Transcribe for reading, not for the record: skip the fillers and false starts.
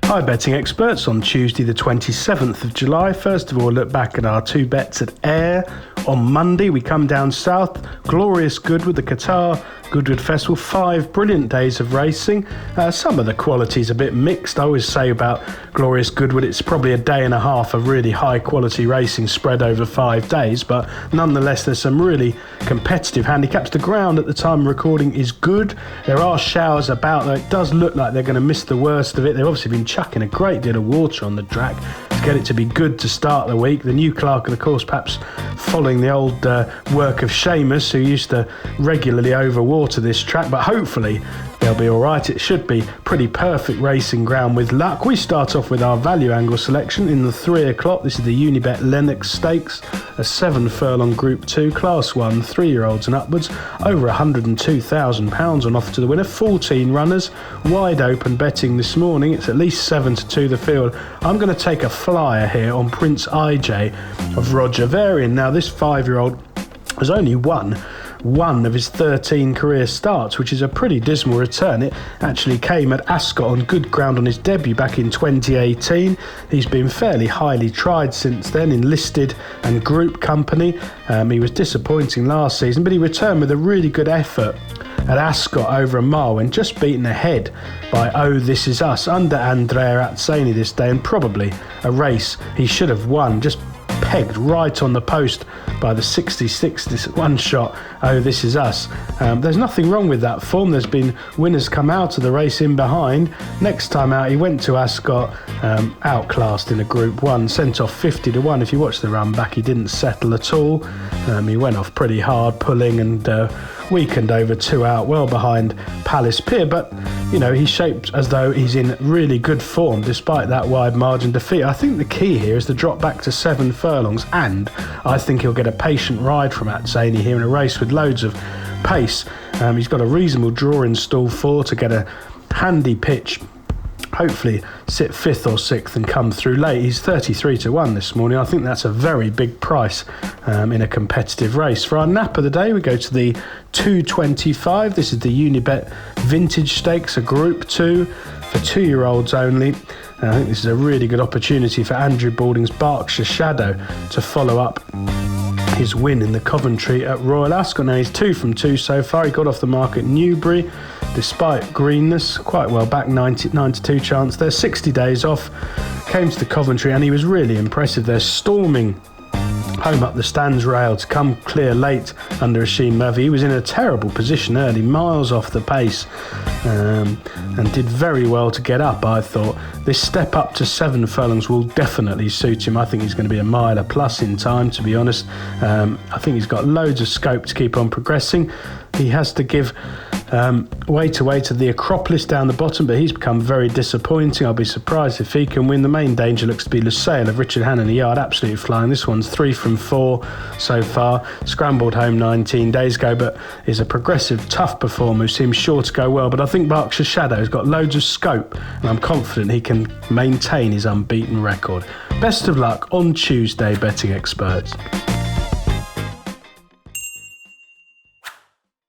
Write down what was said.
Hi betting experts, on Tuesday the 27th of July. First of all, look back at our two bets at Ayr. On Monday we come down south, Glorious Goodwood, the Qatar Goodwood Festival, 5 brilliant days of racing. Some of the quality's a bit mixed. I always say about Glorious Goodwood, it's probably a day and a half of really high quality racing spread over 5 days, but nonetheless there's some really competitive handicaps. The ground at the time of recording is good. There are showers about, though it does look like they're going to miss the worst of it. They've obviously been chucking a great deal of water on the track to get it to be good to start the week. The new clerk of the course perhaps following the old work of Seamus, who used to regularly overwater this track, but hopefully they'll be all right. It should be pretty perfect racing ground with luck. We start off with our value angle selection in the 3 o'clock. This is the Unibet Lennox Stakes, a 7 furlong Group 2, Class 1, 3-year-olds and upwards, over £102,000 on offer to the winner. 14 runners, wide open betting this morning. It's at least 7-2 the field. I'm going to take a flyer here on Prince IJ of Roger Varian. Now, this 5-year-old has only won one of his 13 career starts, which is a pretty dismal return. It actually came at Ascot on good ground on his debut back in 2018. He's been fairly highly tried since then in listed and group company. He was disappointing last season, but he returned with a really good effort at Ascot over a mile when just beaten ahead by Oh This Is Us under Andrea Atzeni this day, and probably a race he should have won, just pegged right on the post by the 66, this one shot Oh This Is Us. There's nothing wrong with that form. There's been winners come out of the race in behind. Next time out he went to Ascot outclassed in a Group 1, sent off 50-1. If you watch the run back, he didn't settle at all. He went off pretty hard pulling and weakened over 2 out, well behind Palace Pier, but you know, he's shaped as though he's in really good form despite that wide margin defeat. I think the key here is to drop back to 7 furlongs, and I think he'll get a patient ride from Atzeni here in a race with loads of pace. He's got a reasonable draw in stall 4 to get a handy pitch, hopefully sit 5th or 6th and come through late. He's 33-1 this morning. I think that's a very big price in a competitive race. For our nap of the day, we go to the 225. This is the Unibet Vintage Stakes, a Group 2 for 2-year-olds only. I think this is a really good opportunity for Andrew Balding's Berkshire Shadow to follow up his win in the Coventry at Royal Ascot. Now he's 2 from 2 so far. He got off the mark at Newbury despite greenness, quite well back, 92 chance there, 60 days off, came to the Coventry and he was really impressive. They're storming home up the stands rail to come clear late under Asheen Murphy. He was in a terrible position early, miles off the pace, and did very well to get up. I thought this step up to 7 furlongs will definitely suit him. I think he's going to be a miler plus in time, to be honest. I think he's got loads of scope to keep on progressing. He has to give way to the Acropolis down the bottom, but he's become very disappointing. I'll be surprised if he can win. The main danger looks to be Lusail of Richard Hannon, a yard, absolutely flying. This one's 3 from 4 so far, scrambled home 19 days ago, but is a progressive, tough performer who seems sure to go well. But I think Berkshire Shadow's got loads of scope, and I'm confident he can maintain his unbeaten record. Best of luck on Tuesday, betting experts.